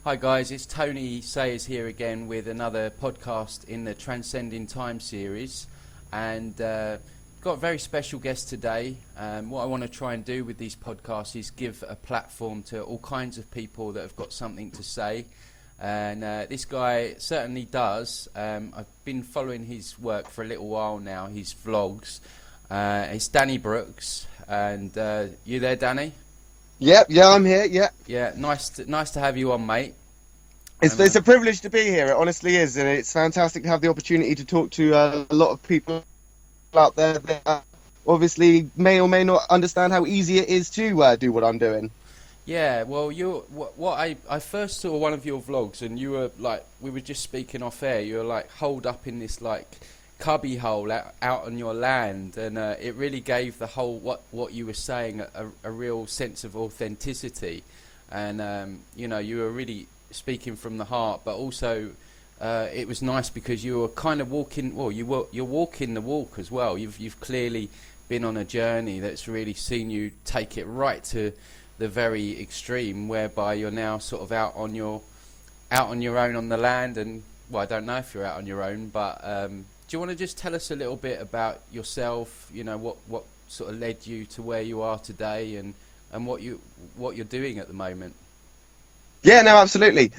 Hi guys, it's Tony Sayers here again with another podcast in the Transcending Time series, and got a very special guest today. What I want to try and do with these podcasts is give a platform to all kinds of people that have got something to say, and this guy certainly does. I've been following his work for a little while now, his vlogs. It's Danny Brooks, and you there, Danny? Yep, I'm here. Yeah, yeah. Nice to have you on, mate. It's a privilege to be here. It honestly is, and it's fantastic to have the opportunity to talk to a lot of people out there that obviously may or may not understand how easy it is to do what I'm doing. Yeah, well, I first saw one of your vlogs, and you were like, we were just speaking off air. You were like holed up in this like cubby hole out on your land, and it really gave the whole what you were saying a real sense of authenticity, and you know, you were really speaking from the heart, but also it was nice because you were kind of walking. Well, you're walking the walk as well. You've clearly been on a journey that's really seen you take it right to the very extreme, whereby you're now sort of out on your own on the land. And well, I don't know if you're out on your own, but do you want to just tell us a little bit about yourself? You know, what sort of led you to where you are today, and what you're doing at the moment. Yeah, no, absolutely.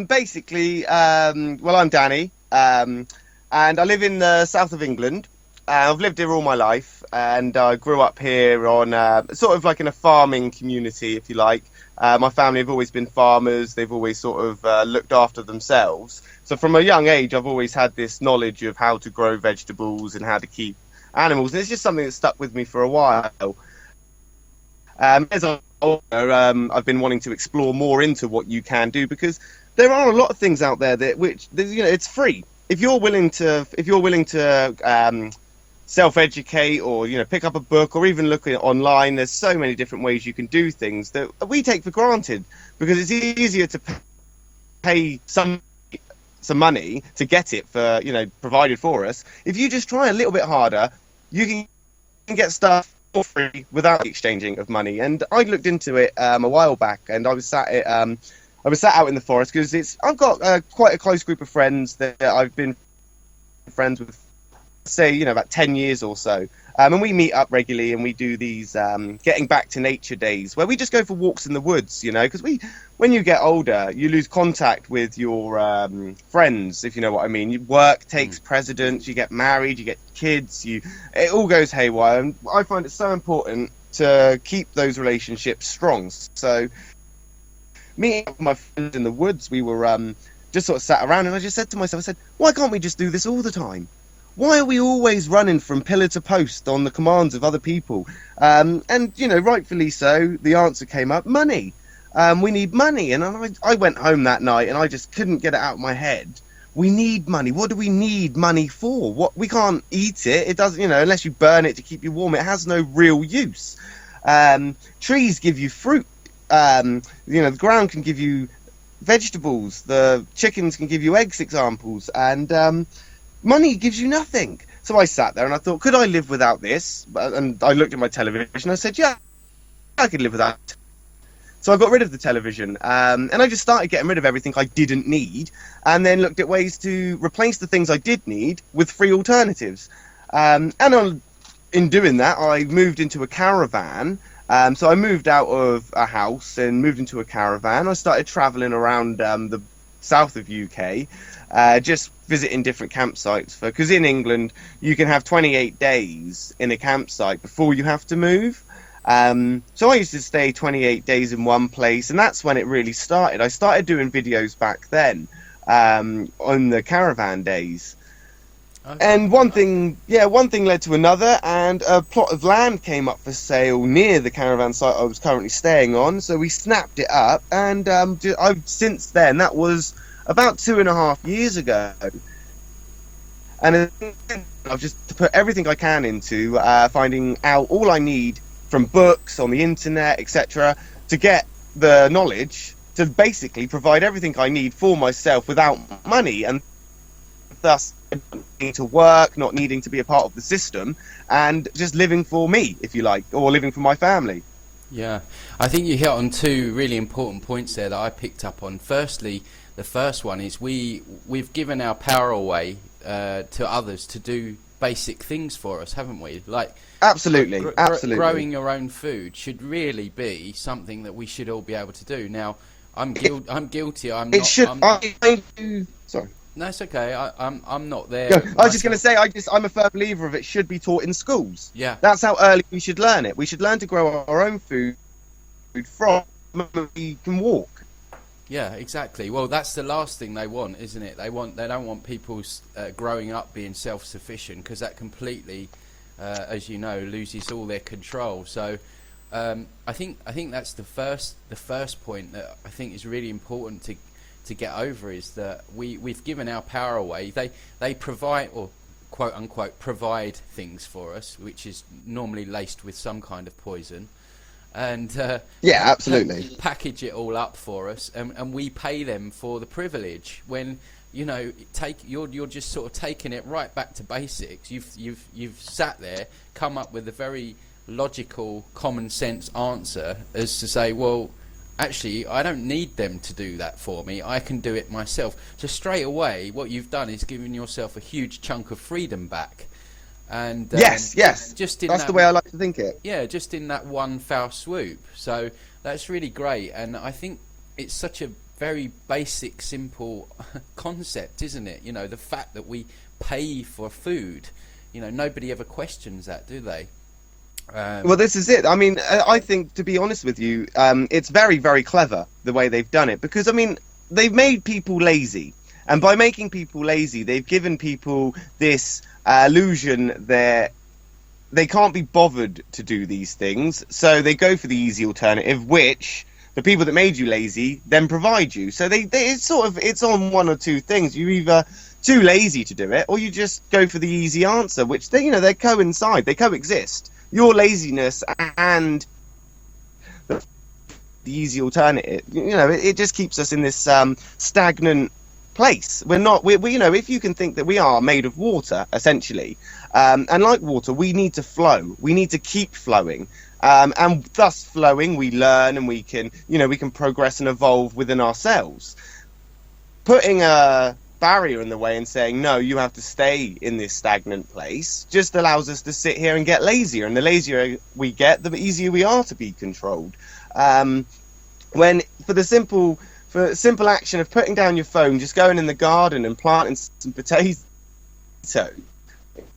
Basically, well, I'm Danny, and I live in the south of England. I've lived here all my life, and I grew up here on sort of like in a farming community, if you like. My family have always been farmers. They've always sort of looked after themselves. So from a young age, I've always had this knowledge of how to grow vegetables and how to keep animals. And it's just something that stuck with me for a while. As I'm older, I've been wanting to explore more into what you can do, because there are a lot of things out there which you know, it's free. If you're willing to self-educate, or you know, pick up a book, or even look online, there's so many different ways you can do things that we take for granted, because it's easier to pay some money to get it for, you know, provided for us. If you just try a little bit harder, you can get stuff for free without the exchanging of money. And I looked into it a while back, and I was sat out in the forest, because I've got quite a close group of friends that I've been friends with, say, you know, about 10 years or so, and we meet up regularly, and we do these getting back to nature days, where we just go for walks in the woods, you know, because when you get older, you lose contact with your friends, if you know what I mean. Work takes precedence, you get married, you get kids, it all goes haywire, and I find it so important to keep those relationships strong. So meeting up with my friends in the woods, we were just sort of sat around, and I just said to myself, I said, why can't we just do this all the time? Why are we always running from pillar to post on the commands of other people? And, you know, rightfully so, the answer came up: money. We need money. And I went home that night, and I just couldn't get it out of my head. We need money. What do we need money for? We can't eat it. It doesn't, you know, unless you burn it to keep you warm, it has no real use. Trees give you fruit. You know, the ground can give you vegetables. The chickens can give you eggs, examples. And money gives you nothing. So I sat there and I thought, could I live without this? And I looked at my television and I said, yeah, I could live without it. So I got rid of the television, and I just started getting rid of everything I didn't need, and then looked at ways to replace the things I did need with free alternatives. In doing that, I moved into a caravan. So I moved out of a house and moved into a caravan. I started traveling around the south of UK, just visiting different campsites, because in England you can have 28 days in a campsite before you have to move. So I used to stay 28 days in one place, and that's when it really started. I started doing videos back then, on the caravan days. Okay. And one thing led to another, and a plot of land came up for sale near the caravan site I was currently staying on, so we snapped it up, and I've since then, that was about 2.5 years ago, and I've just put everything I can into finding out all I need from books, on the internet, etc., to get the knowledge to basically provide everything I need for myself without money, and thus not needing to work, not needing to be a part of the system, and just living for me, if you like, or living for my family. Yeah, I think you hit on two really important points there that I picked up on. Firstly, the first one is we've given our power away to others to do basic things for us, haven't we? Like Absolutely, absolutely. growing your own food should really be something that we should all be able to do. Now, I'm guilty. I'm It not. should. Sorry. No, it's okay. I'm not there. No, I was just going to say, I'm a firm believer of it should be taught in schools. Yeah. That's how early we should learn it. We should learn to grow our own food from the moment we can walk. Yeah, exactly. Well, that's the last thing they want, isn't it? They don't want people growing up being self-sufficient, because that completely, as you know, loses all their control. So, I think that's the first point that I think is really important to get over, is that we've given our power away. They provide, or quote unquote provide, things for us, which is normally laced with some kind of poison. And yeah, absolutely, package it all up for us, and we pay them for the privilege. When you're just sort of taking it right back to basics. You've sat there, come up with a very logical, common sense answer, as to say, well, actually, I don't need them to do that for me. I can do it myself. So straight away, what you've done is given yourself a huge chunk of freedom back. And yes, just in that's the way I like to think it. Yeah, just in that one foul swoop. So that's really great, and I think it's such a very basic, simple concept, isn't it? You know, the fact that we pay for food. You know, nobody ever questions that, do they? Well, this is it. I mean, I think, to be honest with you, it's very, very clever the way they've done it, because, I mean, they've made people lazy. And by making people lazy, they've given people this illusion that they can't be bothered to do these things. So they go for the easy alternative, which the people that made you lazy then provide you. So it's on one or two things. You're either too lazy to do it, or you just go for the easy answer, which they coincide, they coexist. Your laziness and the easy alternative, it just keeps us in this stagnant place. We if you can think that we are made of water, essentially, and like water, we need to flow. We need to keep flowing, and thus flowing, we learn, and we can progress and evolve within ourselves. Putting a barrier in the way and saying, no, you have to stay in this stagnant place, just allows us to sit here and get lazier, and the lazier we get, the easier we are to be controlled. When for the simple action of putting down your phone, just going in the garden and planting some potatoes,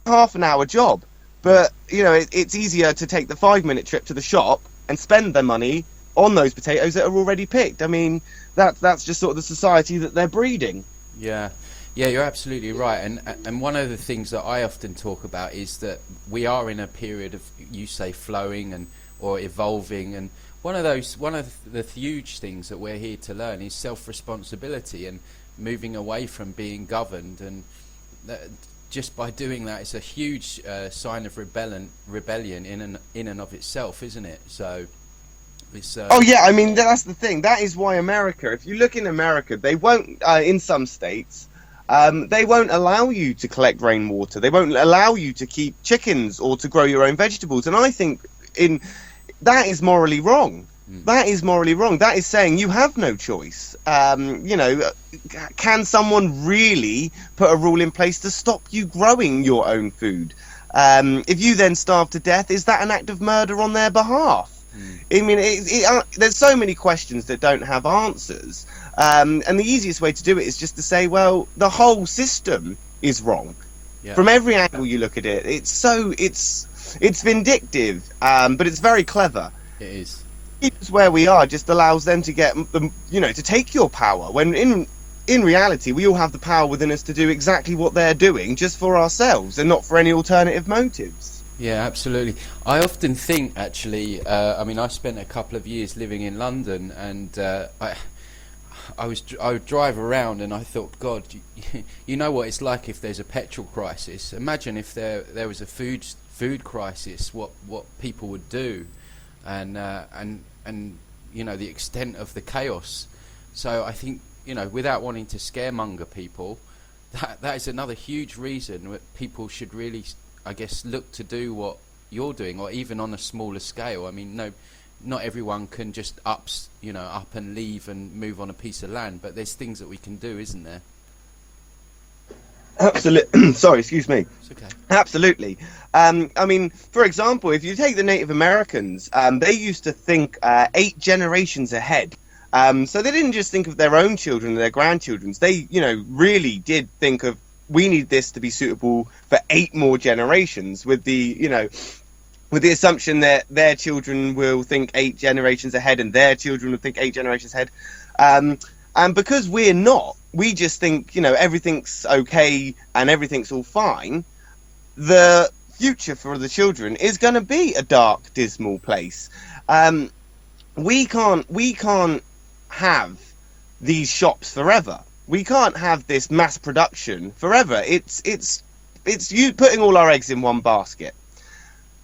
half an hour job, but it's easier to take the 5-minute trip to the shop and spend their money on those potatoes that are already picked. I mean, that's just sort of the society that they're breeding. Yeah, you're absolutely right. And one of the things that I often talk about is that we are in a period of, you say, flowing or evolving, and one of the huge things that we're here to learn is self-responsibility and moving away from being governed. And just by doing that, it's a huge sign of rebellion in and of itself, isn't it? So. Oh yeah, I mean, that's the thing. That is why America, if you look in America, they won't, in some states, they won't allow you to collect rainwater. They won't allow you to keep chickens or to grow your own vegetables. And I think that is morally wrong. That is morally wrong. That is saying you have no choice. Can someone really put a rule in place to stop you growing your own food? If you then starve to death, is that an act of murder on their behalf? I mean, there's so many questions that don't have answers, and the easiest way to do it is just to say, well, the whole system is wrong. Yeah. From every angle you look at it, it's vindictive, but it's very clever. It is. It's where we are just allows them to get them, to take your power, when in reality we all have the power within us to do exactly what they're doing, just for ourselves and not for any alternative motives. Yeah, absolutely. I often think, actually, I spent a couple of years living in London, and I would drive around, and I thought, God, you know what it's like if there's a petrol crisis. Imagine if there was a food crisis, what people would do, and the extent of the chaos. So I think, without wanting to scaremonger people, that is another huge reason that people should really, I guess, look to do what you're doing, or even on a smaller scale. I mean, not everyone can just up and leave and move on a piece of land, but there's things that we can do, isn't there? Absolutely. Sorry, excuse me. It's okay. Absolutely. I mean, for example, if you take the Native Americans, they used to think 8 generations ahead. So they didn't just think of their own children and their grandchildren's. They, really did think of, we need this to be suitable for 8 more generations, with the assumption that their children will think 8 generations ahead and their children will think 8 generations ahead. And because we're not, we just think, everything's okay and everything's all fine. The future for the children is going to be a dark, dismal place. We can't have these shops forever. We can't have this mass production forever. It's you putting all our eggs in one basket.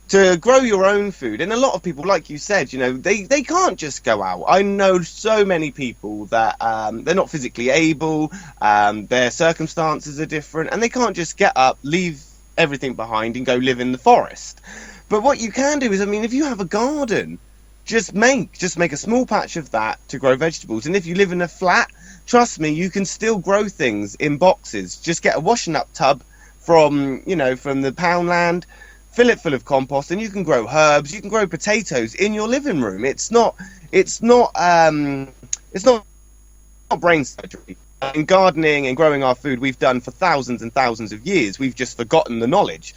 To grow your own food, and a lot of people, like you said, they can't just go out. I know so many people that they're not physically able, their circumstances are different, and they can't just get up, leave everything behind and go live in the forest. But what you can do is, if you have a garden, just make a small patch of that to grow vegetables. And if you live in a flat, trust me, you can still grow things in boxes. Just get a washing up tub from the Poundland, fill it full of compost, and you can grow herbs, you can grow potatoes in your living room. It's not brain surgery. In gardening and growing our food, we've done for thousands and thousands of years. We've just forgotten the knowledge.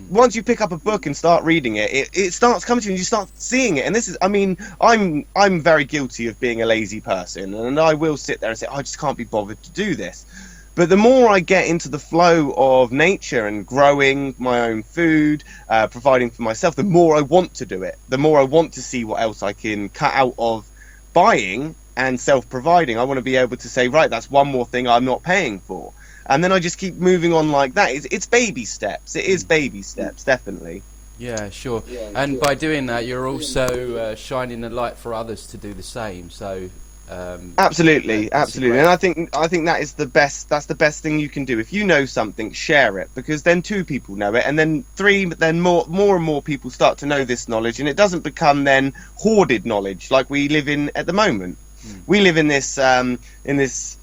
Once you pick up a book and start reading it, it starts coming to you and you start seeing it. And this is, I'm very guilty of being a lazy person, and I will sit there and say, I just can't be bothered to do this. But the more I get into the flow of nature and growing my own food, providing for myself, the more I want to do it. The more I want to see what else I can cut out of buying and self-providing. I want to be able to say, right, that's one more thing I'm not paying for. And then I just keep moving on like that. It's baby steps. It is baby steps, definitely. Yeah, sure. And by doing that, you're also shining the light for others to do the same. So absolutely. And I think that is the best. That's the best thing you can do. If you know something, share it, because then 2 people know it, and then 3, but then more and more people start to know this knowledge, and it doesn't become then hoarded knowledge like we live in at the moment. We live in this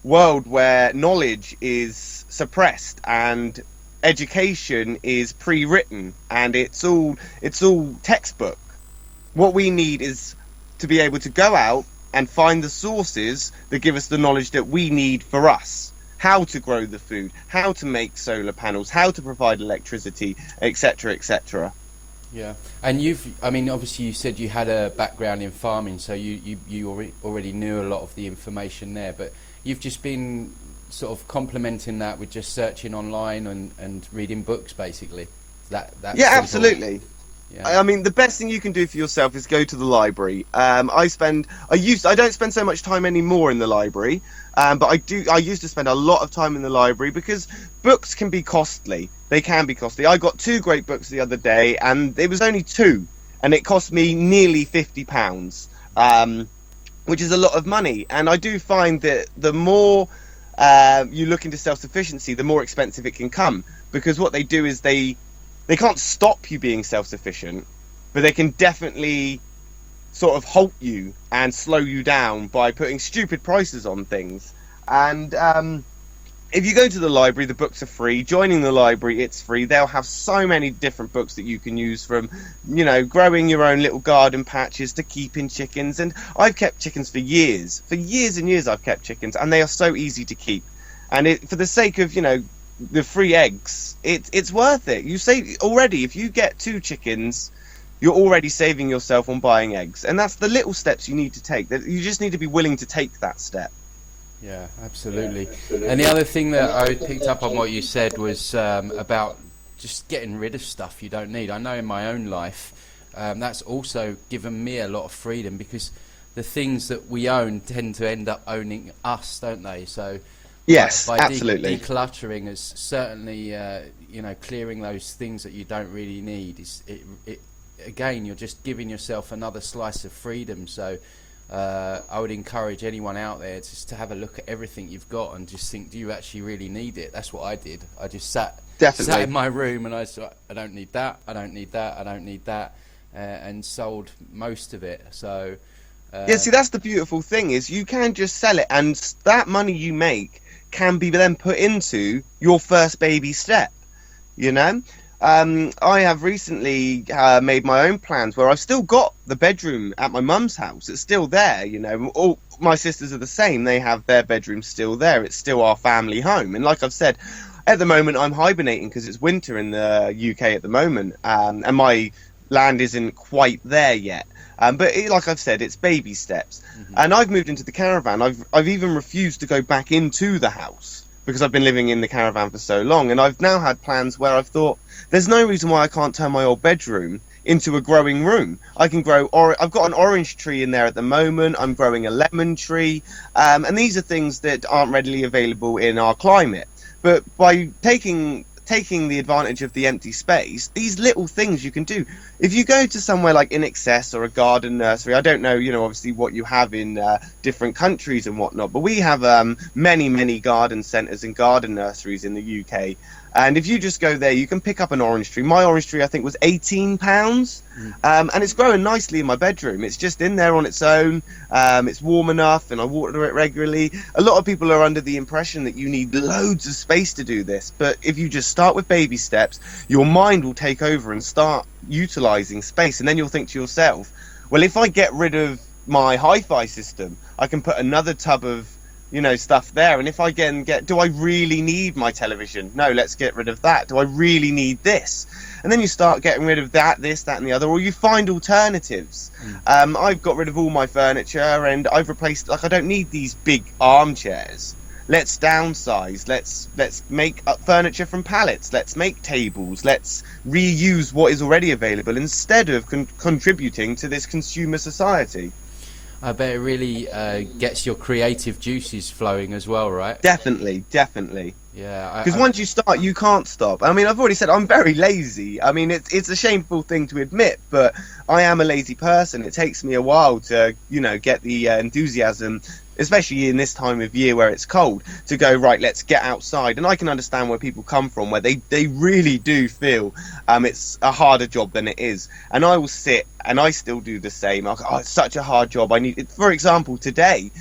world where knowledge is suppressed and education is pre-written, and it's all textbook. What we need is to be able to go out and find the sources that give us the knowledge that we need for us. How to grow the food, how to make solar panels, how to provide electricity, etc., etc. Yeah, and obviously you said you had a background in farming, so you already knew a lot of the information there, but you've just been sort of complementing that with just searching online and reading books, basically. Yeah, absolutely. Yeah. The best thing you can do for yourself is go to the library. I don't spend so much time anymore in the library, but I used to spend a lot of time in the library because books can be costly. They can be costly. I got 2 great books the other day, and it was only 2, and it cost me nearly £50, which is a lot of money. And I do find that the more you look into self-sufficiency, the more expensive it can come, because what they do is they can't stop you being self-sufficient, but they can definitely sort of halt you and slow you down by putting stupid prices on things. And if you go to the library, the books are free. Joining the library, it's free. They'll have so many different books that you can use, from, growing your own little garden patches to keeping chickens. And I've kept chickens for years. For years and years I've kept chickens, and they are so easy to keep. And for the sake of, the free eggs, it's worth it. You save already. If you get 2 chickens, you're already saving yourself on buying eggs. And that's the little steps you need to take. That you just need to be willing to take that step. Yeah, absolutely. And the other thing that I picked up on what you said was about just getting rid of stuff you don't need. I know in my own life, that's also given me a lot of freedom, because the things that we own tend to end up owning us, don't they? So yes, by absolutely. Decluttering is certainly, clearing those things that you don't really need. Again, you're just giving yourself another slice of freedom. So I would encourage anyone out there just to have a look at everything you've got and just think, do you actually really need it? That's what I did. I just sat in my room and I thought, I don't need that, I don't need that, I don't need that. and sold most of it. So Yeah, see, that's the beautiful thing is you can just sell it, and that money you make can be then put into your first baby step. You know, I have recently made my own plans where I've still got the bedroom at my mum's house. It's still there. You know, all my sisters are the same. They have their bedroom still there. It's still our family home. And like I've said, at the moment I'm hibernating because it's winter in the UK at the moment, and my land isn't quite there yet. But like I've said, it's baby steps. And I've moved into the caravan. I've even refused to go back into the house because I've been living in the caravan for so long. And I've now had plans where I've thought, there's no reason why I can't turn my old bedroom into a growing room. I can grow, I've got an orange tree in there at the moment. I'm growing a lemon tree. And these are things that aren't readily available in our climate. But by taking the advantage of the empty space, these little things you can do. If you go to somewhere like InXS or a garden nursery, I don't know, obviously what you have in different countries and whatnot, but we have many garden centres and garden nurseries in the UK. And if you just go there, you can pick up an orange tree. My orange tree, I think, was £18. And it's growing nicely in my bedroom. It's just in there on its own. It's warm enough, and I water it regularly. A lot of people are under the impression that you need loads of space to do this. But if you just start with baby steps, your mind will take over and start utilising space. And then you'll think to yourself, well, if I get rid of my hi-fi system, I can put another tub of stuff there. And if I do I really need my television? No, let's get rid of that. Do I really need this? And then you start getting rid of that, this, that, and the other, or you find alternatives. I've got rid of all my furniture, and I've replaced, I don't need these big armchairs. Let's downsize. Let's make furniture from pallets. Let's make tables. Let's reuse what is already available instead of contributing to this consumer society. I bet it really gets your creative juices flowing as well, right? Definitely. Yeah. Because once you start, you can't stop. I mean, I've already said I'm very lazy. I mean, it's a shameful thing to admit, but I am a lazy person. It takes me a while to, get the enthusiasm, especially in this time of year where it's cold, to go, right, let's get outside. And I can understand where people come from, where they really do feel it's a harder job than it is. And I will sit, and I still do the same. It's such a hard job. I need, for example, today,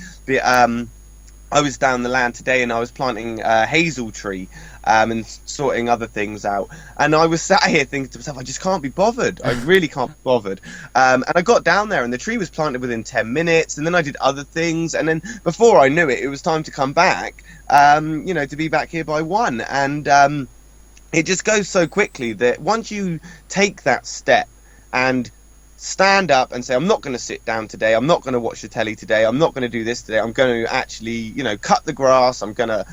I was down the land today, and I was planting a hazel tree and sorting other things out. And I was sat here thinking to myself, I just can't be bothered. I really can't be bothered. And I got down there, and the tree was planted within 10 minutes. And then I did other things. And then before I knew it, it was time to come back, to be back here by 1. And it just goes so quickly that once you take that step and stand up and say, I'm not going to sit down today, I'm not going to watch the telly today, I'm not going to do this today, I'm going to actually, cut the grass, I'm going to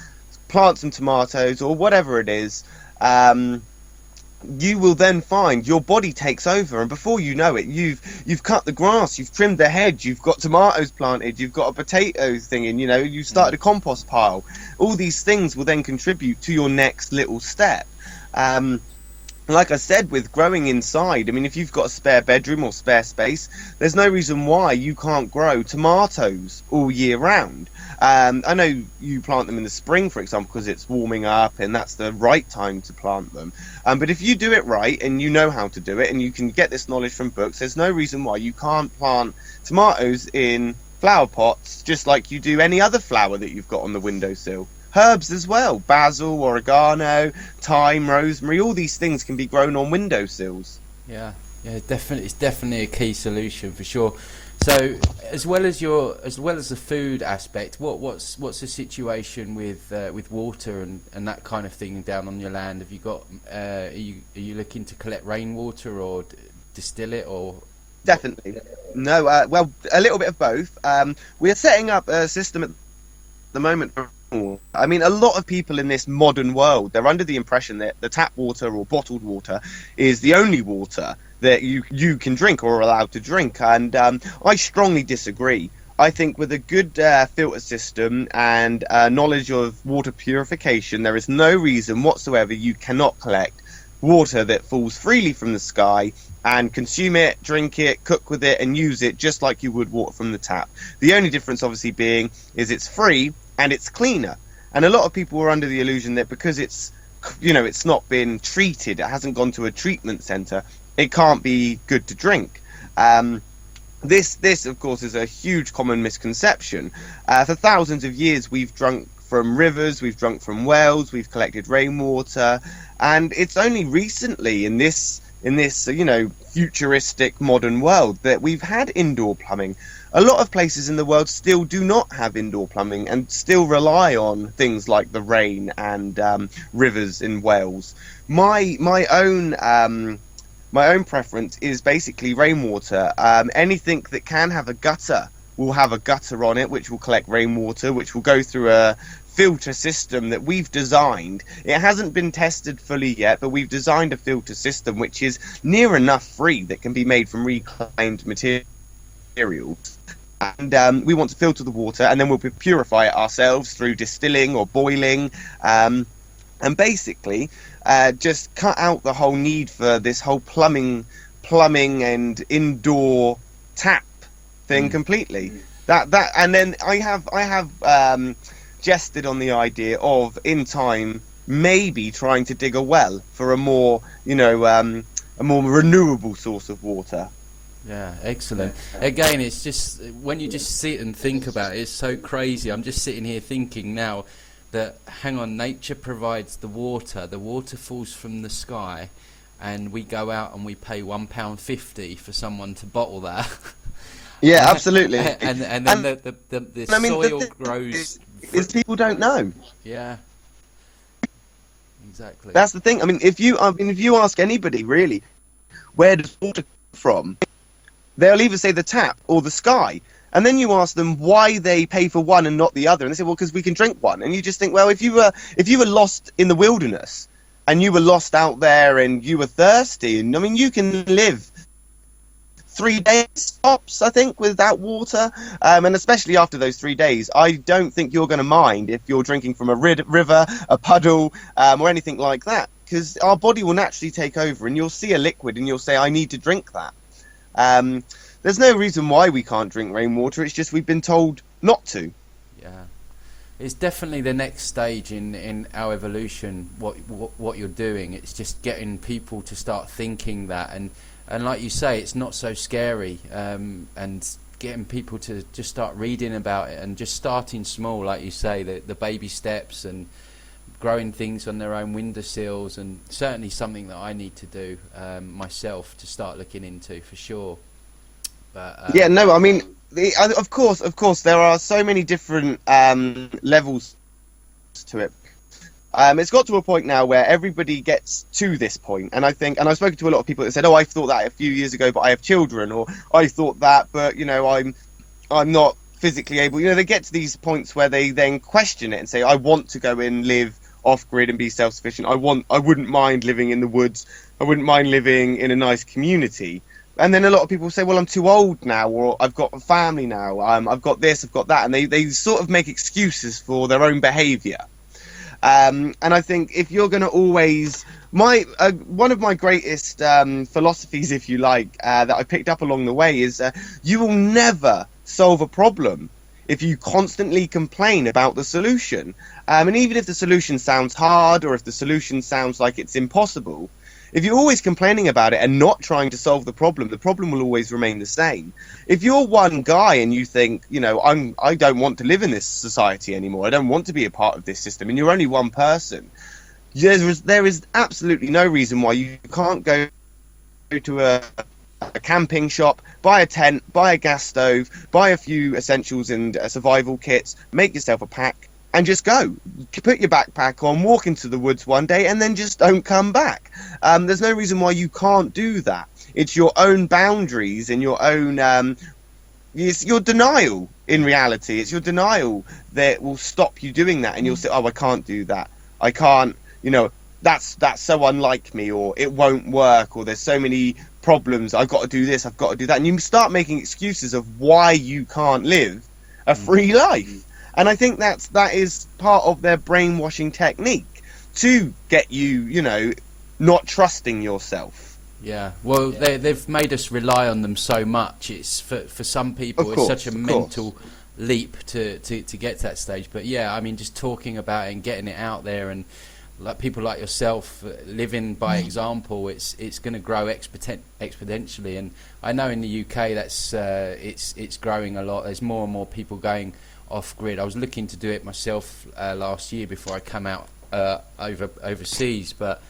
plant some tomatoes or whatever it is, you will then find your body takes over, and before you know it, you've cut the grass, you've trimmed the hedge, you've got tomatoes planted, you've got a potato thing, and you've started a compost pile. All these things will then contribute to your next little step. Like I said, with growing inside, I mean, if you've got a spare bedroom or spare space, there's no reason why you can't grow tomatoes all year round. I know you plant them in the spring, for example, because it's warming up and that's the right time to plant them. But if you do it right and you know how to do it and you can get this knowledge from books, there's no reason why you can't plant tomatoes in flower pots just like you do any other flower that you've got on the windowsill. Herbs as well, basil, oregano, thyme, rosemary, all these things can be grown on windowsills. Yeah, definitely, it's definitely a key solution for sure. So, as well as the food aspect, what's the situation with water and that kind of thing down on your land? Have you got are you looking to collect rainwater or distill it or? Definitely, no. Well, a little bit of both. We are setting up a system at the moment for. I mean, a lot of people in this modern world, they're under the impression that the tap water or bottled water is the only water that you can drink or are allowed to drink. And I strongly disagree. I think with a good filter system and knowledge of water purification, there is no reason whatsoever you cannot collect water that falls freely from the sky and consume it, drink it, cook with it, and use it just like you would water from the tap. The only difference obviously being is it's free and it's cleaner. And a lot of people are under the illusion that because it's not been treated, it hasn't gone to a treatment centre, it can't be good to drink. This, of course, is a huge common misconception. For thousands of years, we've drunk from rivers, we've drunk from wells, we've collected rainwater, and it's only recently in this futuristic modern world that we've had indoor plumbing. A lot of places in the world still do not have indoor plumbing and still rely on things like the rain and rivers in Wales. My own preference is basically rainwater. Anything that can have a gutter will have a gutter on it, which will collect rainwater, which will go through a filter system that we've designed. It hasn't been tested fully yet, but we've designed a filter system which is near enough free that can be made from reclaimed materials. And we want to filter the water, and then we'll purify it ourselves through distilling or boiling, and basically just cut out the whole need for this whole plumbing and indoor tap thing completely. And then I have jested on the idea of, in time, maybe trying to dig a well for a more renewable source of water. Yeah, excellent. Again, it's just when you just sit and think about it, it's so crazy. I'm just sitting here thinking now that, hang on, nature provides the water falls from the sky, and we go out and we pay £1.50 for someone to bottle that. Yeah, absolutely. and then the soil grows. Is people don't know. Yeah. Exactly. That's the thing. If you ask anybody really, where does water come from? They'll either say the tap or the sky. And then you ask them why they pay for one and not the other, and they say, well, because we can drink one. And you just think, well, if you were lost in the wilderness and you were lost out there and you were thirsty, and you can live 3 days tops, I think, without water, and especially after those 3 days, I don't think you're going to mind if you're drinking from a river, a puddle, or anything like that, because our body will naturally take over, and you'll see a liquid and you'll say, I need to drink that. There's no reason why we can't drink rainwater. It's just we've been told not to. Yeah, it's definitely the next stage in our evolution. What you're doing, it's just getting people to start thinking that, and like you say, it's not so scary. And getting people to just start reading about it and just starting small, like you say, the baby steps and growing things on their own windowsills, and certainly something that I need to do myself to start looking into for sure. But, of course, there are so many different levels to it. It's got to a point now where everybody gets to this point, and I've spoken to a lot of people that said, "Oh, I thought that a few years ago, but I have children," or "I thought that, but I'm not physically able." They get to these points where they then question it and say, "I want to go and live off grid and be self-sufficient. I wouldn't mind living in the woods. I wouldn't mind living in a nice community." And then a lot of people say, well, I'm too old now, or I've got a family now, I've got this, I've got that, and they sort of make excuses for their own behaviour. And I think if you're going to always... one of my greatest philosophies, if you like, that I picked up along the way is you will never solve a problem if you constantly complain about the solution. And even if the solution sounds hard, or if the solution sounds like it's impossible, if you're always complaining about it and not trying to solve the problem will always remain the same. If you're one guy and you think, I don't want to live in this society anymore, I don't want to be a part of this system, and you're only one person, there is absolutely no reason why you can't go to a camping shop, buy a tent, buy a gas stove, buy a few essentials and survival kits, make yourself a pack, and just go. Put your backpack on, walk into the woods one day, and then just don't come back. There's no reason why you can't do that. It's your own boundaries and your own... it's your denial, in reality. It's your denial that will stop you doing that, and you'll say, oh, I can't do that. I can't, that's so unlike me, or it won't work, or there's so many problems, I've got to do this, I've got to do that. And you start making excuses of why you can't live a free life. And I think that is part of their brainwashing technique to get you, not trusting yourself. Yeah, well, they've made us rely on them so much. It's for some people, it's such a mental leap to get to that stage. But yeah, just talking about it and getting it out there, and like people like yourself living by example, it's going to grow exponentially. And I know in the UK that's it's growing a lot. There's more and more people going off grid. I was looking to do it myself last year before I come out overseas, but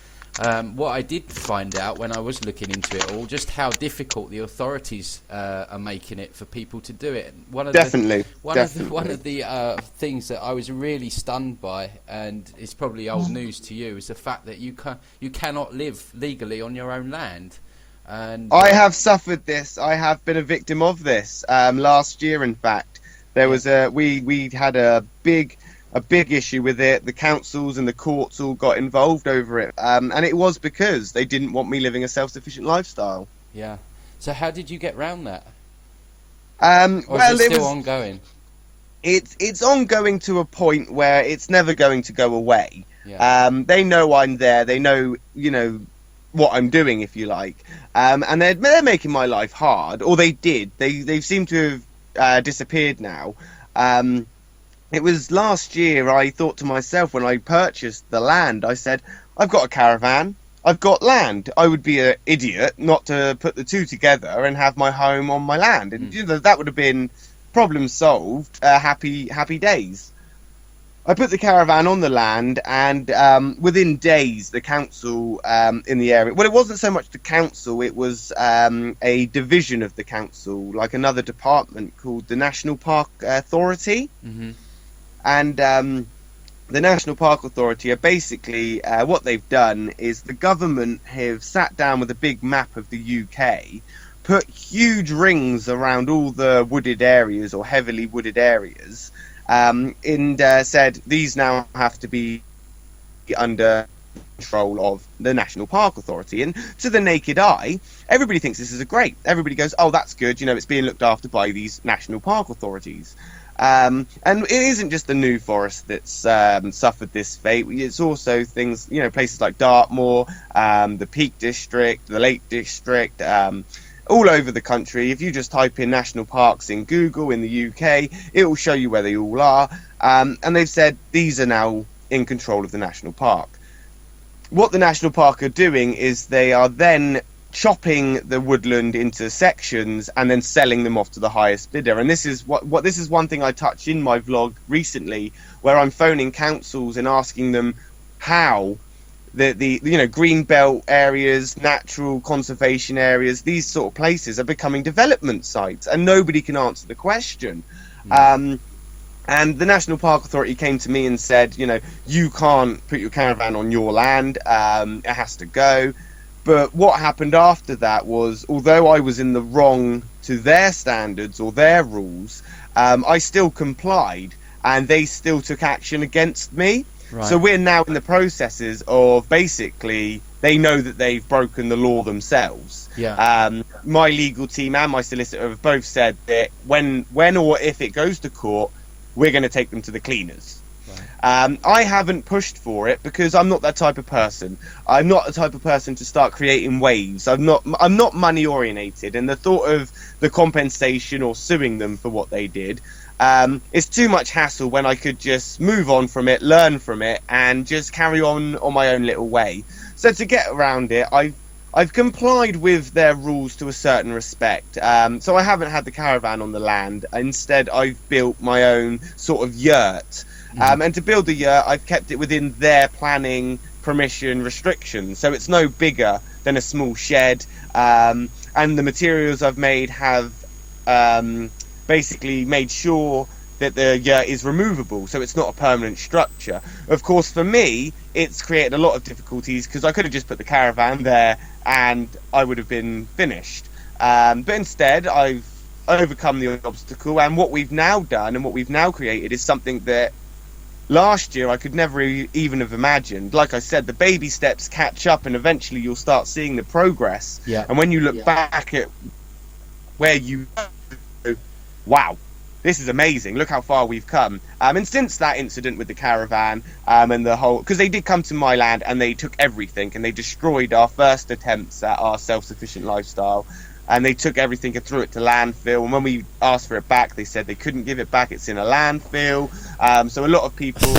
what I did find out when I was looking into it all, just how difficult the authorities are making it for people to do it. One of the things that I was really stunned by, and it's probably old news to you, is the fact that you cannot live legally on your own land. And I have suffered this. I have been a victim of this. Last year, in fact, there was we had a big issue with it. The councils and the courts all got involved over it, and it was because they didn't want me living a self-sufficient lifestyle. Yeah. So how did you get round that? Or is it still ongoing? It's ongoing to a point where it's never going to go away. Yeah. They know I'm there. They know, what I'm doing, if you like, and they're making my life hard, or they did. They seem to have disappeared now. It was last year I thought to myself when I purchased the land, I said, I've got a caravan, I've got land. I would be an idiot not to put the two together and have my home on my land. And that would have been problem solved, happy days. I put the caravan on the land, and within days the council in the area, well, it wasn't so much the council, it was a division of the council, like another department called the National Park Authority. Mm-hmm. And the National Park Authority are basically, what they've done is the government have sat down with a big map of the UK, put huge rings around all the wooded areas or heavily wooded areas, and said these now have to be under control of the National Park Authority. And to the naked eye, everybody thinks this is great. Everybody goes, oh, that's good, it's being looked after by these National Park Authorities. And it isn't just the New Forest that's suffered this fate. It's also things, places like Dartmoor, the Peak District, the Lake District, all over the country. If you just type in national parks in Google in the UK, it will show you where they all are. And they've said these are now in control of the National Park. What the National Park are doing is they are then chopping the woodland into sections and then selling them off to the highest bidder. And this is this is one thing I touched in my vlog recently, where I'm phoning councils and asking them how the green belt areas, natural conservation areas, these sort of places are becoming development sites, and nobody can answer the question. And the National Park Authority came to me and said, you can't put your caravan on your land, it has to go. But what happened after that was, although I was in the wrong to their standards or their rules, I still complied, and they still took action against me. Right. So we're now in the processes of basically, they know that they've broken the law themselves. Yeah. My legal team and my solicitor have both said that when or if it goes to court, we're going to take them to the cleaners. Right. I haven't pushed for it because I'm not that type of person. I'm not the type of person to start creating waves. I'm not money orientated, and the thought of the compensation or suing them for what they did is too much hassle when I could just move on from it, learn from it, and just carry on my own little way. So to get around it, I've complied with their rules to a certain respect. So I haven't had the caravan on the land. Instead, I've built my own sort of yurt. And to build the yurt, I've kept it within their planning permission restrictions. So it's no bigger than a small shed. And the materials I've made have basically made sure that the yurt is removable, so it's not a permanent structure. Of course, for me, it's created a lot of difficulties because I could have just put the caravan there and I would have been finished. But instead, I've overcome the obstacle, and what we've now done and what we've now created is something that last year I could never even have imagined. Like I said, the baby steps catch up, and eventually you'll start seeing the progress. Yeah. And when you look back at where you go, wow, this is amazing, look how far we've come. And since that incident with the caravan and the whole, because they did come to my land and they took everything and they destroyed our first attempts at our self-sufficient lifestyle, and they took everything and threw it to landfill. And when we asked for it back, they said they couldn't give it back, it's in a landfill. So a lot of people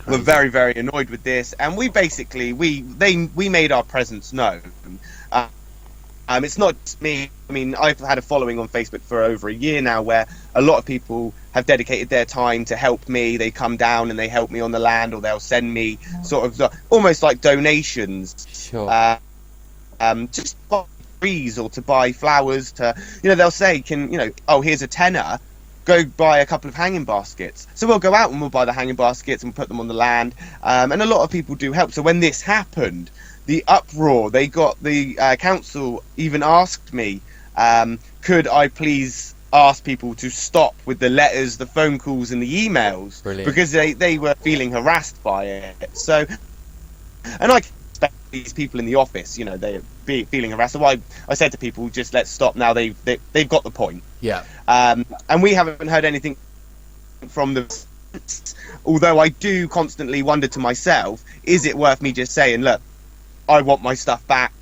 were very, very annoyed with this, and we basically we made our presence known. It's not just me. I mean, I've had a following on Facebook for over a year now, where a lot of people have dedicated their time to help me. They come down and they help me on the land, or they'll send me sort of almost like donations. Sure. Just buy trees or to buy flowers. They'll say, here's a tenner. Go buy a couple of hanging baskets. So we'll go out and we'll buy the hanging baskets and put them on the land. And a lot of people do help. So when this happened, the uproar, the council even asked me, could I please ask people to stop with the letters, the phone calls and the emails. Brilliant. Because they were feeling harassed by it. So, and I expect these people in the office, they're feeling harassed. So I said to people, just let's stop now. They've got the point. Yeah. And we haven't heard anything from them. Although I do constantly wonder to myself, is it worth me just saying, look, I want my stuff back.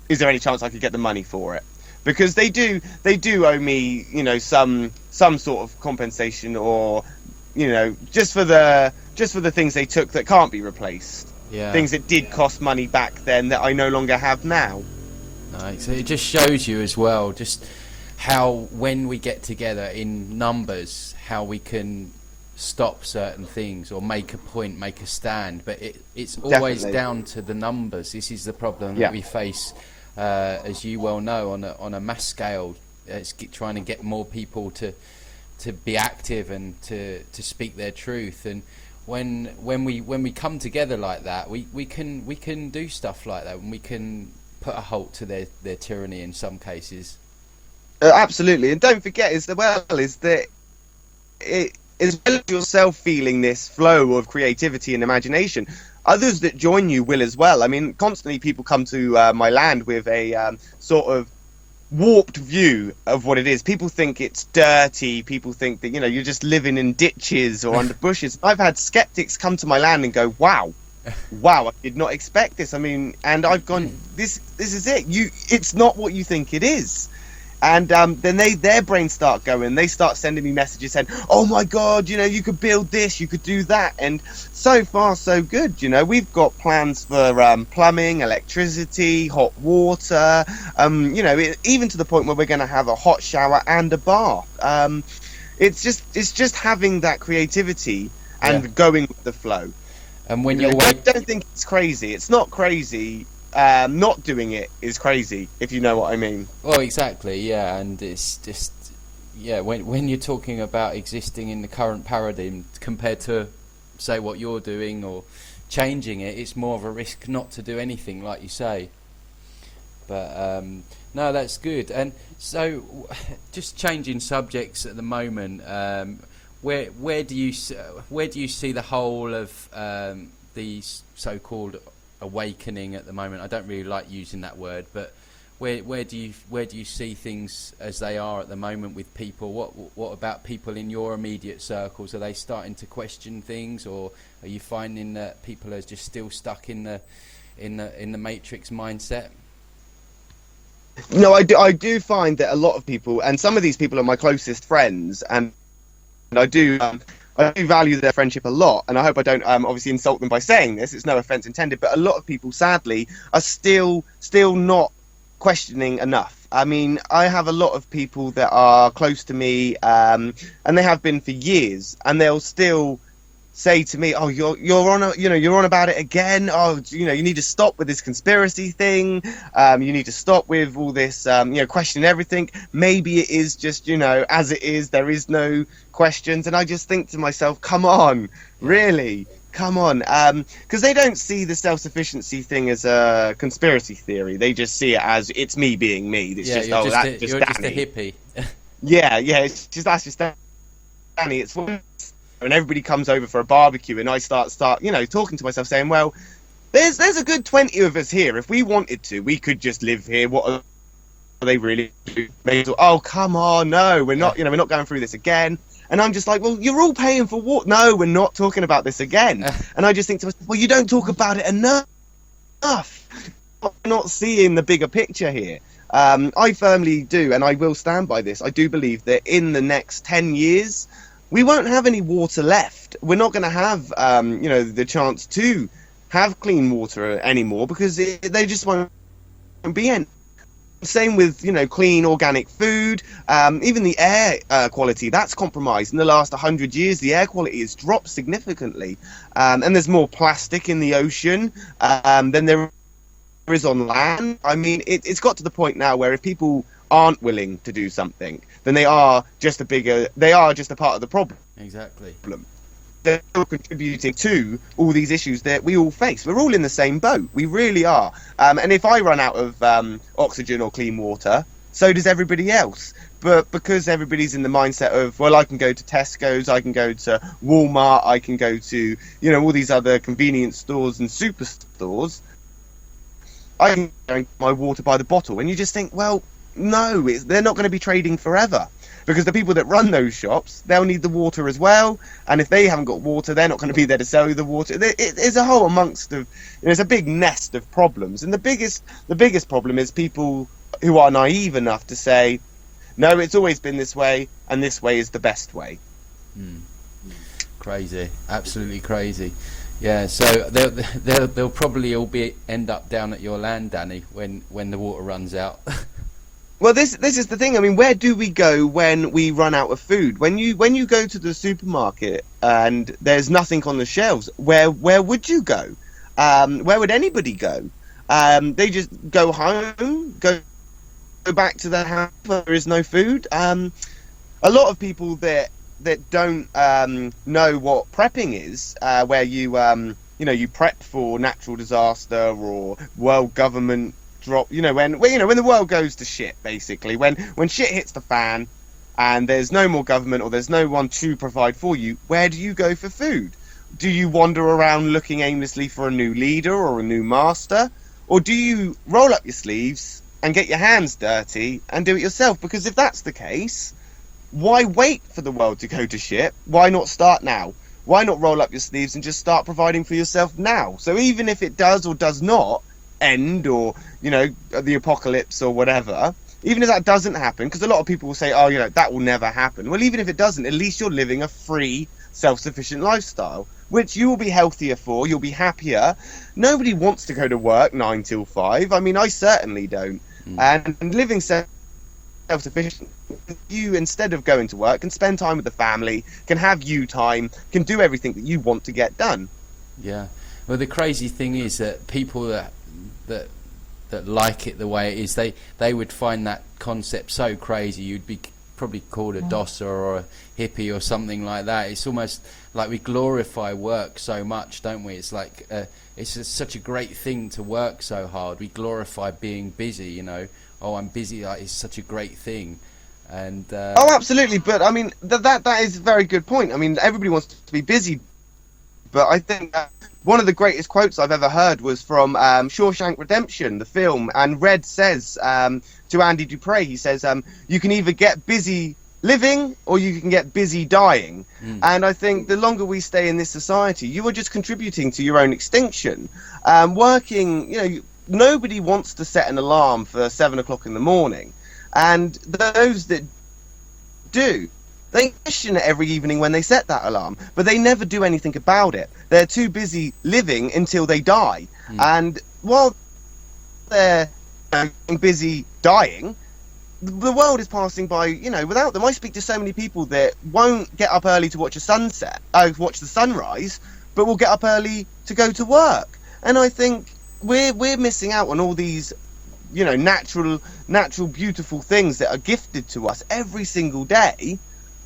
Is there any chance I could get the money for it? Because they do owe me, some sort of compensation, or, just for the things they took that can't be replaced. Yeah. Things that did cost money back then that I no longer have now. Nice. So it just shows you as well, just how when we get together in numbers, how we can stop certain things or make a point, make a stand, but it's always down to the numbers. This is the problem that we face, as you well know, on a mass scale. It's trying to get more people to be active and to speak their truth. And when we come together like that, we can do stuff like that, and we can put a halt to their tyranny in some cases. Absolutely. And don't forget is that as well as yourself feeling this flow of creativity and imagination, others that join you will as well. I mean, constantly people come to my land with a sort of warped view of what it is. People think it's dirty. People think that, you're just living in ditches or under bushes. I've had skeptics come to my land and go, wow, I did not expect this. I mean, and I've gone, this is it. It's not what you think it is. And then their brains start going. They start sending me messages saying, oh my God, you could build this, you could do that. And so far, so good. We've got plans for plumbing, electricity, hot water, even to the point where we're going to have a hot shower and a bath. It's just having that creativity and going with the flow. And when I don't think it's crazy. It's not crazy. Not doing it is crazy, if you know what I mean. Well, exactly, yeah, and it's just, when you're talking about existing in the current paradigm compared to, say, what you're doing or changing it, it's more of a risk not to do anything, like you say. But, no, that's good. And so, just changing subjects at the moment, where do you see the whole of these so-called awakening at the moment? I don't really like using that word, but where do you see things as they are at the moment with people? What about people in your immediate circles? Are they starting to question things, or are you finding that people are just still stuck in the matrix mindset? No, I do find that a lot of people, and some of these people are my closest friends, and I do value their friendship a lot, and I hope I don't obviously insult them by saying this. It's no offense intended, but a lot of people, sadly, are still not questioning enough. I mean, I have a lot of people that are close to me, and they have been for years, and they'll still say to me, "Oh, you're on about it again. Oh, you need to stop with this conspiracy thing. You need to stop with all this, questioning everything. Maybe it is just, as it is. There is no questions." And I just think to myself, come on, really? Come on. Because they don't see the self-sufficiency thing as a conspiracy theory. They just see it as, it's me being me. It's you're just a hippie. That's just Danny. It's when everybody comes over for a barbecue and I start talking to myself saying, well, there's a good 20 of us here. If we wanted to, we could just live here. What are they really do? Oh, come on, no, we're not going through this again. And I'm just like, well, you're all paying for what? No, we're not talking about this again. And I just think to myself, well, you don't talk about it enough. I'm not seeing the bigger picture here. I firmly do, and I will stand by this. I do believe that in the next 10 years, we won't have any water left. we're not going to have the chance to have clean water anymore because they just won't be in. Same with clean organic food. Even the air quality, that's compromised. In the last 100 years, the air quality has dropped significantly, and there's more plastic in the ocean than there is on land. I mean, it's got to the point now where if people aren't willing to do something, then they are just a part of the problem. Exactly. They're all contributing to all these issues that we all face. We're all in the same boat. We really are. And if I run out of oxygen or clean water, so does everybody else. But because everybody's in the mindset of, well, I can go to Tesco's, I can go to Walmart, I can go to, all these other convenience stores and superstores, I can drink my water by the bottle. And you just think, well, no, they're not going to be trading forever. Because the people that run those shops, they'll need the water as well. And if they haven't got water, they're not going to be there to sell you the water. It's a whole amongst of, there's a big nest of problems. And the biggest problem is people who are naive enough to say, no, it's always been this way, and this way is the best way. Crazy, absolutely crazy. Yeah, so they'll probably all end up down at your land, Danny, when the water runs out. Well, this is the thing. I mean, where do we go when we run out of food? When you go to the supermarket and there's nothing on the shelves, where would you go? Where would anybody go? They just go home, go back to their house where there is no food. A lot of people that don't know what prepping is, where you prep for natural disaster or world government drop, when the world goes to shit, basically, when shit hits the fan and there's no more government or there's no one to provide for you, where do you go for food? Do you wander around looking aimlessly for a new leader or a new master, or do you roll up your sleeves and get your hands dirty and do it yourself? Because if that's the case, why wait for the world to go to shit? Why not start now? Why not roll up your sleeves and just start providing for yourself now? So even if it does or does not end, or the apocalypse or whatever, even if that doesn't happen, because a lot of people will say, oh, that will never happen. Well, even if it doesn't, at least you're living a free, self-sufficient lifestyle, which you will be healthier for, you'll be happier. Nobody wants to go to work 9 till 5. I mean, I certainly don't. And living self-sufficient, you, instead of going to work, can spend time with the family, can have you time, can do everything that you want to get done. Yeah. Well, the crazy thing is that people that like it the way it is, they would find that concept so crazy. You'd be probably called a dosser or a hippie or something like that. It's almost like we glorify work so much, don't we? It's like it's such a great thing to work so hard. We glorify being busy. Oh, I'm busy. Like, it's such a great thing. And oh, absolutely. But I mean, that is a very good point. I mean, everybody wants to be busy, but I think one of the greatest quotes I've ever heard was from Shawshank Redemption, the film, and Red says to Andy Dupre, he says, you can either get busy living or you can get busy dying. And I think the longer we stay in this society, you are just contributing to your own extinction. Working, nobody wants to set an alarm for 7 o'clock in the morning, and those that do, they question it every evening when they set that alarm, but they never do anything about it. They're too busy living until they die. And while they're busy dying, the world is passing by, without them. I speak to so many people that won't get up early to watch watch the sunrise, but will get up early to go to work. And I think we're missing out on all these, natural, beautiful things that are gifted to us every single day,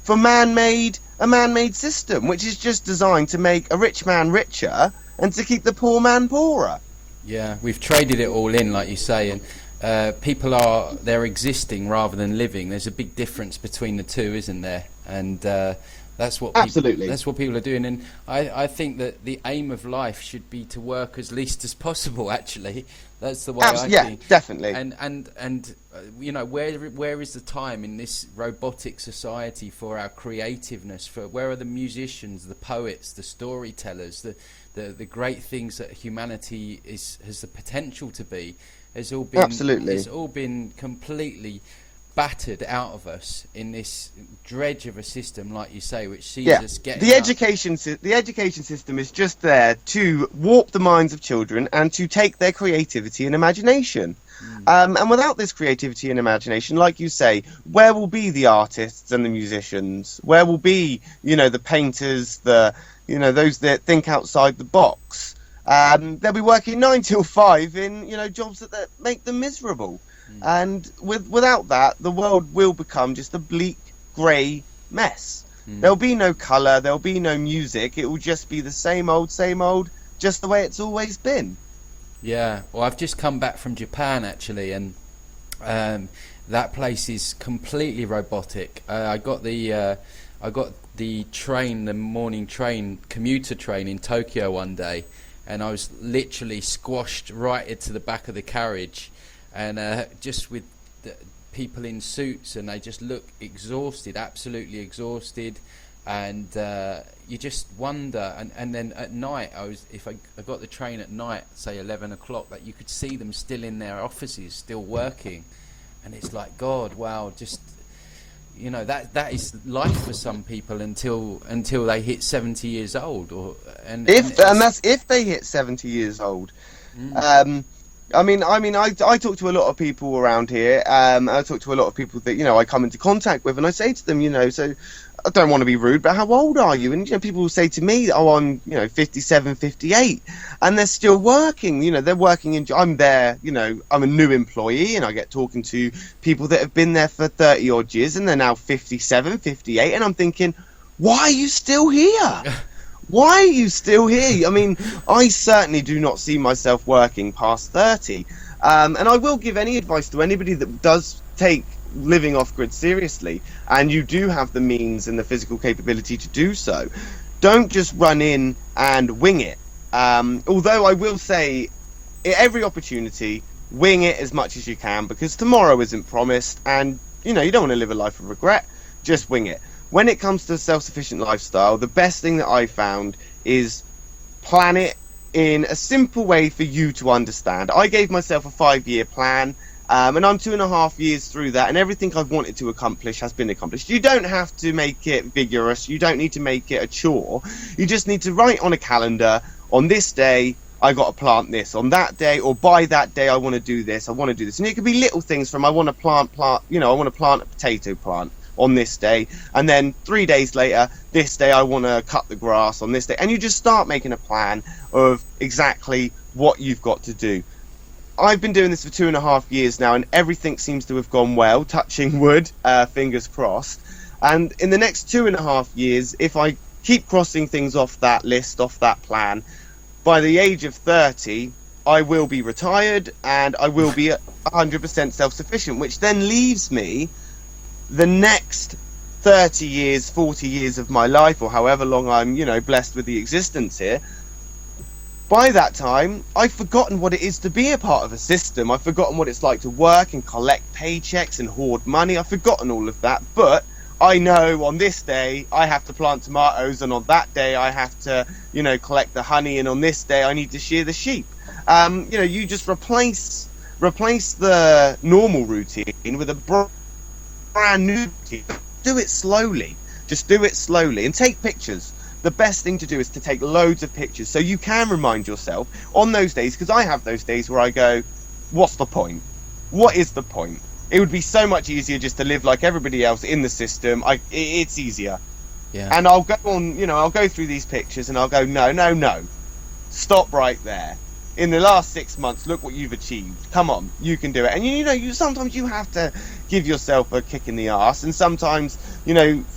for a man-made system, which is just designed to make a rich man richer and to keep the poor man poorer. Yeah, we've traded it all in, like you say, and people they're existing rather than living. There's a big difference between the two, isn't there? And that's what people are doing. And I think that the aim of life should be to work as least as possible. Actually, that's the way I think. Definitely. And where is the time in this robotic society for our creativeness? For where are the musicians, the poets, the storytellers, the great things that humanity has the potential to be? Has all been absolutely. It's all been completely battered out of us in this dredge of a system, like you say, which sees Yeah, us getting the up. education system is just there to warp the minds of children and to take their creativity and imagination. And without this creativity and imagination, like you say, where will be the artists and the musicians? Where will be, the painters, those that think outside the box? They'll be working 9 till 5 in, jobs that make them miserable. And without that, the world will become just a bleak, grey mess. There'll be no colour, there'll be no music. It will just be the same old, just the way it's always been. Yeah, well, I've just come back from Japan actually, and that place is completely robotic. I got the train, the morning train, commuter train in Tokyo one day, and I was literally squashed right into the back of the carriage, and just with the people in suits, and they just look exhausted, absolutely exhausted. And you just wonder, and then at night, if I got the train at night, say 11 o'clock, that you could see them still in their offices, still working, and it's like, God, wow, just that is life for some people until they hit 70 years old, and that's if they hit 70 years old. I talk to a lot of people around here. I talk to a lot of people that I come into contact with, and I say to them, so I don't want to be rude, but how old are you? And people will say to me, oh, I'm 57, 58, and they're still working. They're working I'm there. I'm a new employee, and I get talking to people that have been there for 30 odd years, and they're now 57, 58, and I'm thinking, why are you still here? Why are you still here? I mean, I certainly do not see myself working past 30. And I will give any advice to anybody that does take living off grid seriously, and you do have the means and the physical capability to do so. Don't just run in and wing it. Although I will say, at every opportunity, wing it as much as you can, because tomorrow isn't promised, and you don't want to live a life of regret. Just wing it. When it comes to a self-sufficient lifestyle, the best thing that I found is plan it in a simple way for you to understand. I gave myself a 5-year plan, and I'm 2.5 years through that, and everything I've wanted to accomplish has been accomplished. You don't have to make it vigorous. You don't need to make it a chore. You just need to write on a calendar, on this day, I got to plant this. On that day, or by that day, I want to do this. I want to do this. And it could be little things from, I want to plant, I want to plant a potato plant on this day, and then 3 days later, this day I want to cut the grass on this day, and you just start making a plan of exactly what you've got to do. I've been doing this for 2.5 years now, and everything seems to have gone well, touching wood, fingers crossed. And in the next 2.5 years, if I keep crossing things off that list, off that plan, by the age of 30, I will be retired, and I will be 100% self-sufficient, which then leaves me the next 30 years, 40 years of my life, or however long I'm, blessed with the existence here. By that time, I've forgotten what it is to be a part of a system. I've forgotten what it's like to work and collect paychecks and hoard money. I've forgotten all of that, but I know on this day I have to plant tomatoes, and on that day I have to, collect the honey, and on this day I need to shear the sheep. You just replace the normal routine with a brand new routine. Do it slowly. Just do it slowly and take pictures. The best thing to do is to take loads of pictures so you can remind yourself on those days, because I have those days where I go, what's the point? What is the point? It would be so much easier just to live like everybody else in the system. It's easier. Yeah. And I'll go on, I'll go through these pictures and I'll go, no. Stop right there. In the last 6 months, look what you've achieved. Come on, you can do it. And you sometimes you have to give yourself a kick in the arse, and sometimes,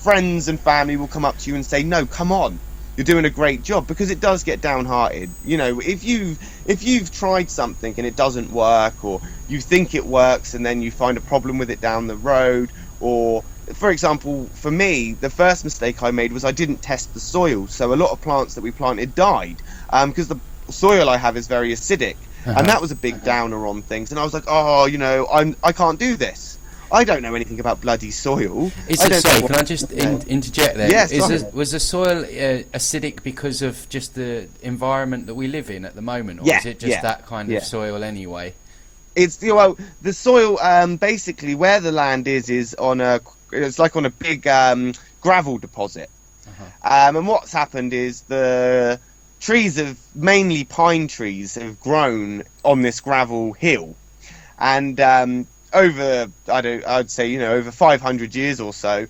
friends and family will come up to you and say, no, come on, you're doing a great job, because it does get downhearted. If you've tried something and it doesn't work, or you think it works and then you find a problem with it down the road, or for example, for me, the first mistake I made was I didn't test the soil, so a lot of plants that we planted died, because the soil I have is very acidic, and that was a big downer on things. And I was like, I can't do this. I don't know anything about bloody soil. Can I just interject there? Yes. Was the soil acidic because of just the environment that we live in at the moment, or Yeah, is it just yeah, that kind yeah. of soil anyway? It's well, the soil basically where the land is on a it's like on a big gravel deposit. And what's happened is the trees have mainly pine trees have grown on this gravel hill, and I'd say over 500 years or so,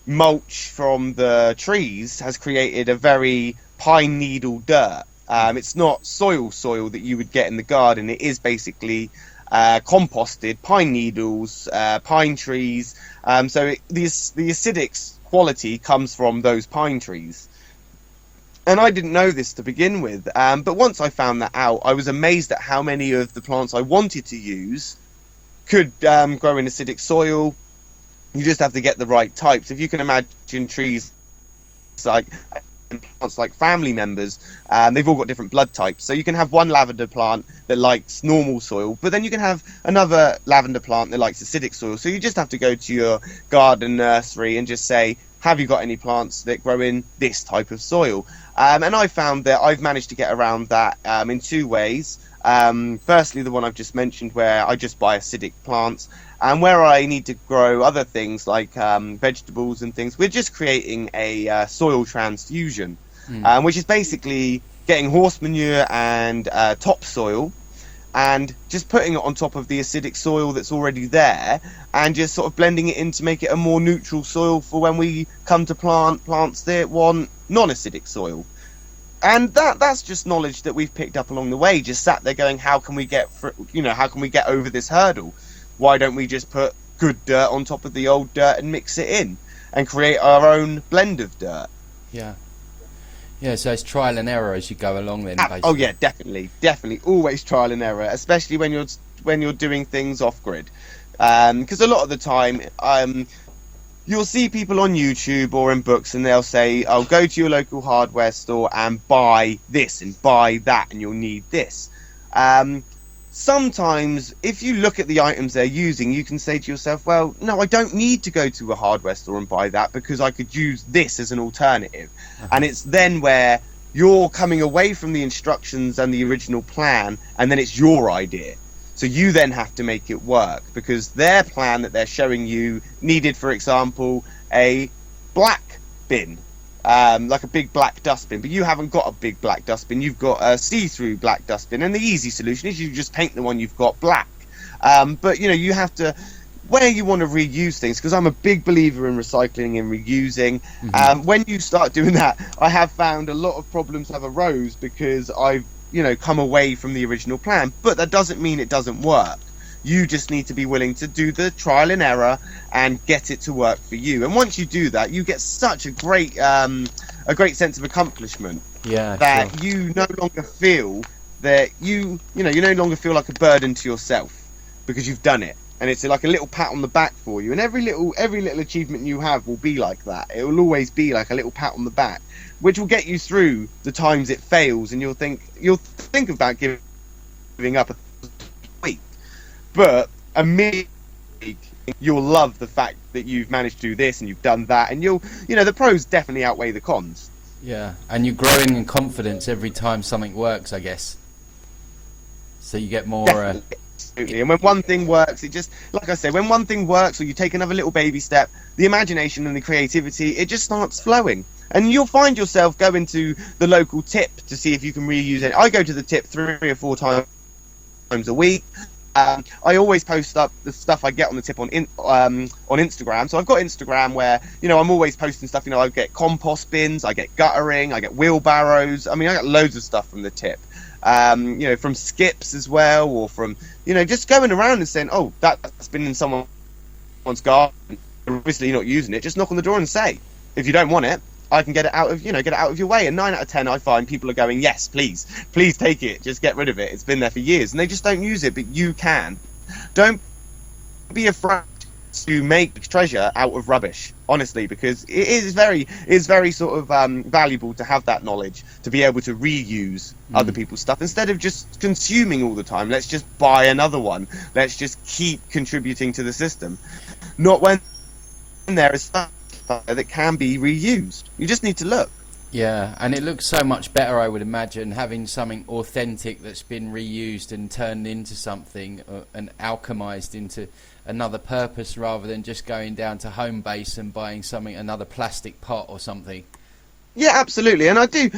mulch from the trees has created a very pine needle dirt. It's not soil that you would get in the garden. It is basically composted pine needles, pine trees. So the acidic quality comes from those pine trees. And I didn't know this to begin with, but once I found that out, I was amazed at how many of the plants I wanted to use could grow in acidic soil. You just have to get the right types. If you can imagine trees like plants like family members, they've all got different blood types. So you can have one lavender plant that likes normal soil, but then you can have another lavender plant that likes acidic soil. So you just have to go to your garden nursery and just say, have you got any plants that grow in this type of soil? And I found that I've managed to get around that in two ways. Firstly, the one I've just mentioned, where I just buy acidic plants, and where I need to grow other things like vegetables and things, we're just creating a soil transfusion, which is basically getting horse manure and topsoil and just putting it on top of the acidic soil that's already there, and just sort of blending it in to make it a more neutral soil for when we come to plant plants that want non-acidic soil. And that's just knowledge that we've picked up along the way, just sat there going, how can we get over this hurdle? Why don't we just put good dirt on top of the old dirt and mix it in and create our own blend of dirt? Yeah, so it's trial and error as you go along then, basically. Oh yeah, definitely. Always trial and error, especially when you're doing things off grid. Because a lot of the time, you'll see people on YouTube or in books, and they'll say, "Oh, go to your local hardware store and buy this and buy that, and you'll need this." Sometimes, if you look at the items they're using, you can say to yourself, "Well, no, I don't need to go to a hardware store and buy that because I could use this as an alternative." And it's then where you're coming away from the instructions and the original plan, and then it's your idea. So you then have to make it work, because their plan that they're showing you needed, for example, a black bin, like a big black dustbin, but you haven't got a big black dustbin, you've got a see-through black dustbin, and the easy solution is you just paint the one you've got black. But you have to, where you want to reuse things, because I'm a big believer in recycling and reusing. When you start doing that, I have found a lot of problems have arose because I've come away from the original plan, but that doesn't mean it doesn't work. You just need to be willing to do the trial and error and get it to work for you. And once you do that, you get such a great sense of accomplishment. Yeah, that sure. You no longer feel that you no longer feel like a burden to yourself because you've done it. And it's like a little pat on the back for you. And every little achievement you have will be like that. It will always be like a little pat on the back, which will get you through the times it fails, and you'll think about giving up a week. But immediately you'll love the fact that you've managed to do this and you've done that, and the pros definitely outweigh the cons. Yeah, and you're growing in confidence every time something works, I guess. So you get more. Absolutely. And when one thing works, it just, like I say, when one thing works, or you take another little baby step, the imagination and the creativity, it just starts flowing. And you'll find yourself going to the local tip to see if you can reuse it. I go to the tip 3 or 4 times a week. I always post up the stuff I get on the tip on Instagram. So I've got Instagram where I'm always posting stuff. I get compost bins, I get guttering, I get wheelbarrows. I mean, I get loads of stuff from the tip. From skips as well, or from just going around and saying, "Oh, that's been in someone's garden. Obviously, you're not using it. Just knock on the door and say, if you don't want it, I can get it out of your way." And 9 out of 10, I find people are going, "Yes, please take it. Just get rid of it. It's been there for years," and they just don't use it. But you can. Don't be afraid to make treasure out of rubbish, honestly, because it is very sort of valuable to have that knowledge, to be able to reuse other people's stuff instead of just consuming all the time. Let's just buy another one. Let's just keep contributing to the system. Not when there is stuff that can be reused. You just need to look. Yeah, and it looks so much better, I would imagine, having something authentic that's been reused and turned into something and alchemized into another purpose, rather than just going down to home base and buying something, another plastic pot or something. Yeah, absolutely, and I do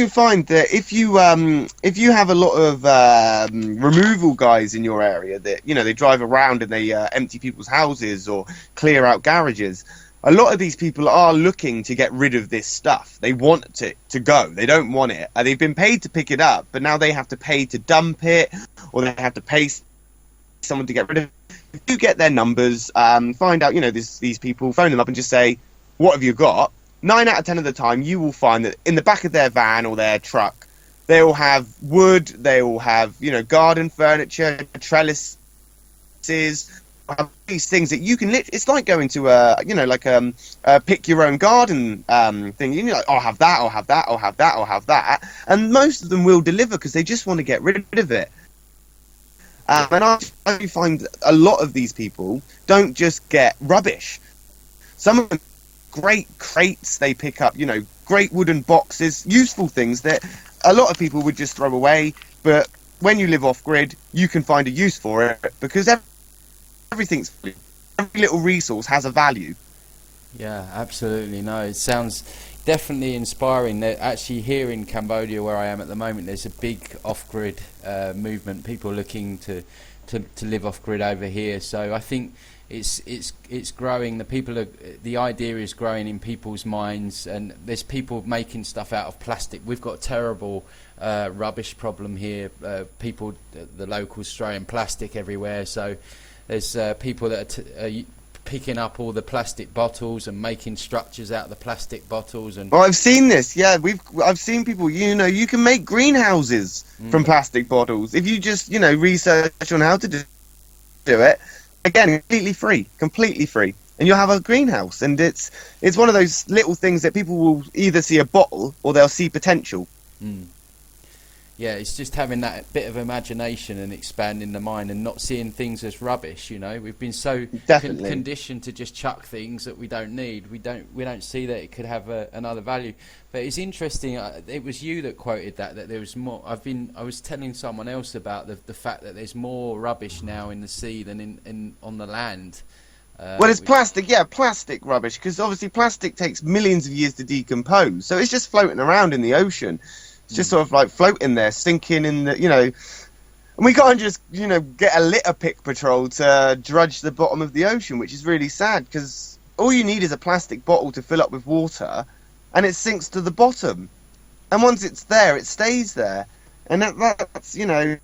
find that if you have a lot of removal guys in your area that they drive around and they empty people's houses or clear out garages, a lot of these people are looking to get rid of this stuff. They want it to go. They don't want it. They've been paid to pick it up, but now they have to pay to dump it, or they have to pay someone to get rid of it. If you get their numbers, find out these people, phone them up and just say, "What have you got?" 9 out of 10 of the time, you will find that in the back of their van or their truck, they will have wood, they will have, garden furniture, trellises, these things that you can it's like going to a pick your own garden thing. Like, I'll have that, I'll have that, I'll have that, I'll have that. And most of them will deliver because they just want to get rid of it. And I find a lot of these people don't just get rubbish. Some of them great crates they pick up, great wooden boxes, useful things that a lot of people would just throw away, but when you live off grid you can find a use for it because every little resource has a value. Yeah, absolutely. No, it sounds definitely inspiring. That actually here in Cambodia, where I am at the moment, there's a big off-grid movement. People looking to live off-grid over here. So I think it's growing. The idea is growing in people's minds, and there's people making stuff out of plastic. We've got a terrible rubbish problem here. The locals throwing plastic everywhere. So there's people that are picking up all the plastic bottles and making structures out of the plastic bottles. And I've seen this. Yeah, I've seen people. You can make greenhouses from plastic bottles if you just research on how to do it. Again, completely free, and you'll have a greenhouse. And it's one of those little things that people will either see a bottle or they'll see potential. Yeah, it's just having that bit of imagination and expanding the mind and not seeing things as rubbish. We've been so conditioned to just chuck things that we don't need. We don't see that it could have another value. But it's interesting. It was you that quoted that there was more. I was telling someone else about the fact that there's more rubbish now in the sea than on the land. Well, it's plastic, plastic rubbish, because obviously plastic takes millions of years to decompose, so it's just floating around in the ocean. It's just sort of like floating there, sinking in the, and we can't just, get a litter pick patrol to drudge the bottom of the ocean, which is really sad, because all you need is a plastic bottle to fill up with water, and it sinks to the bottom. And once it's there, it stays there. And that's, a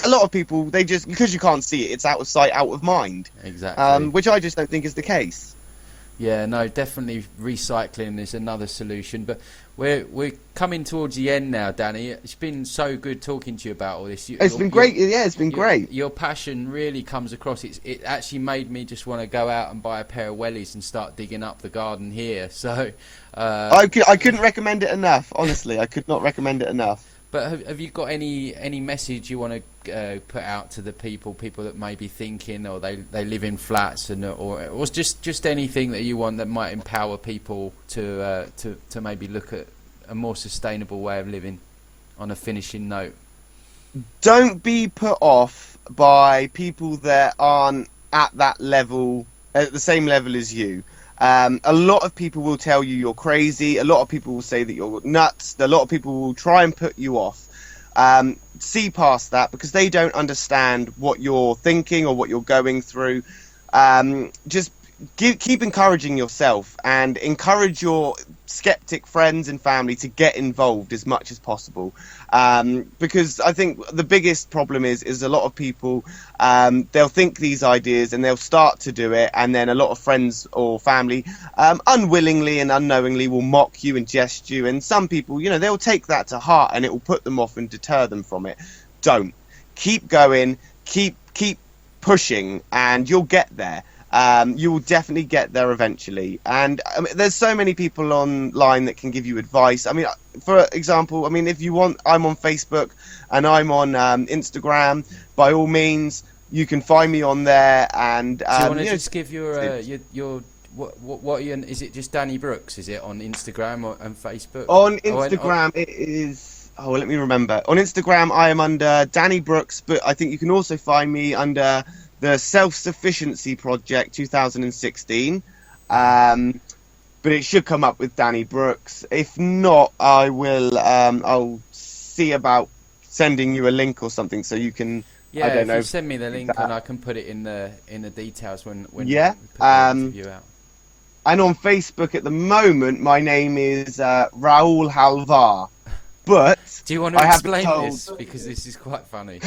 lot of people, they just, because you can't see it, it's out of sight, out of mind. Exactly. Which I just don't think is the case. Yeah, no, definitely recycling is another solution. But we're coming towards the end now, Danny. It's been so good talking to you about all this. It's been great. Yeah, it's been great. Your passion really comes across. It actually made me just want to go out and buy a pair of wellies and start digging up the garden here. So I couldn't recommend it enough. Honestly, I could not recommend it enough. But have you got any message you want to put out to the people that may be thinking, or they live in flats, or just anything that you want that might empower people to maybe look at a more sustainable way of living on a finishing note? Don't be put off by people that aren't at that level, at the same level as you. A lot of people will tell you you're crazy. A lot of people will say that you're nuts. A lot of people will try and put you off. See past that, because they don't understand what you're thinking or what you're going through. Just keep encouraging yourself and encourage your skeptic friends and family to get involved as much as possible, because I think the biggest problem is a lot of people, they'll think these ideas and they'll start to do it, and then a lot of friends or family unwillingly and unknowingly will mock you and jest you, and some people, they'll take that to heart and it will put them off and deter them from it. Don't. Keep going, keep pushing, and you'll get there. You will definitely get there eventually. And there's so many people online that can give you advice. For example, if you want, I'm on Facebook and I'm on Instagram. By all means, you can find me on there. And do you want to just give your what are you? Is it just Danny Brooks? Is it on Instagram and Facebook? On Instagram, it is. Oh, let me remember. On Instagram, I am under Danny Brooks, but I think you can also find me under the Self Sufficiency Project 2016. But it should come up with Danny Brooks. If not, I will. I'll see about sending you a link or something so you can. Yeah, I don't know. you send me the link and I can put it in the details when Yeah. we put the interview out. And on Facebook at the moment, my name is Raul Halvar. But do you want to I have been explain told- this because this is quite funny?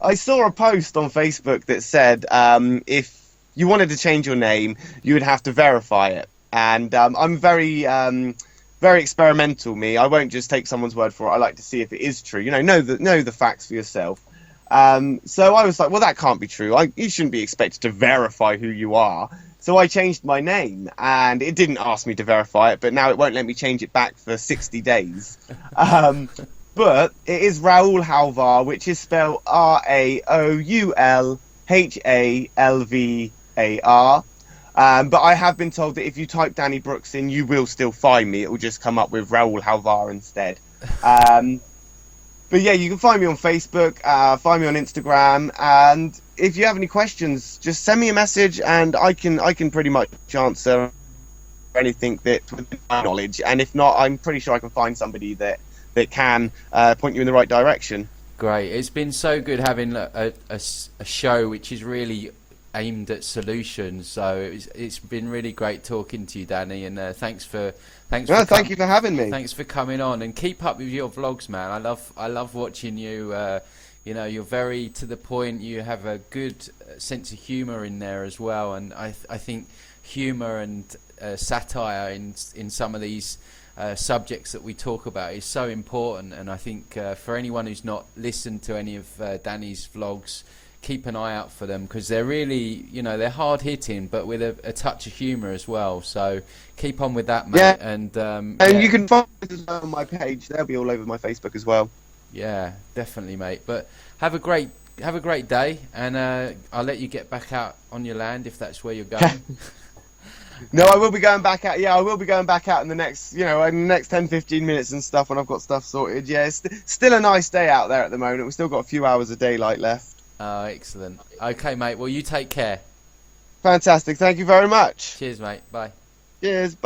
I saw a post on Facebook that said if you wanted to change your name, you would have to verify it. And I'm very experimental. Me, I won't just take someone's word for it. I like to see if it is true. Know the facts for yourself. So I was like, well, that can't be true. You shouldn't be expected to verify who you are. So I changed my name, and it didn't ask me to verify it, but now it won't let me change it back for 60 days. But it is Raul Halvar, which is spelled Raoulhalvar. But I have been told that if you type Danny Brooks in, you will still find me. It will just come up with Raul Halvar instead. But yeah, you can find me on Facebook, find me on Instagram, and if you have any questions, just send me a message, and I can pretty much answer anything that's within my knowledge. And if not, I'm pretty sure I can find somebody that can point you in the right direction. Great. It's been so good having a show which is really aimed at solutions. So it's been really great talking to you, Danny, and thank you for having me. Thanks for coming on, and keep up with your vlogs, man. I love watching you. You're very to the point. You have a good sense of humour in there as well, and I think humour and satire in some of these subjects that we talk about is so important. And I think for anyone who's not listened to any of Danny's vlogs, keep an eye out for them, because they're really, they're hard hitting, but with a touch of humour as well. So keep on with that, mate. Yeah. And you can find it on my page. They'll be all over my Facebook as well. Yeah, definitely, mate. But have a great day, and I'll let you get back out on your land if that's where you're going. No, I will be going back out. Yeah, I will be going back out in the next, in the next 10, 15 minutes and stuff when I've got stuff sorted. Yeah, it's still a nice day out there at the moment. We've still got a few hours of daylight left. Oh, excellent. Okay, mate. Well, you take care. Fantastic. Thank you very much. Cheers, mate. Bye. Cheers.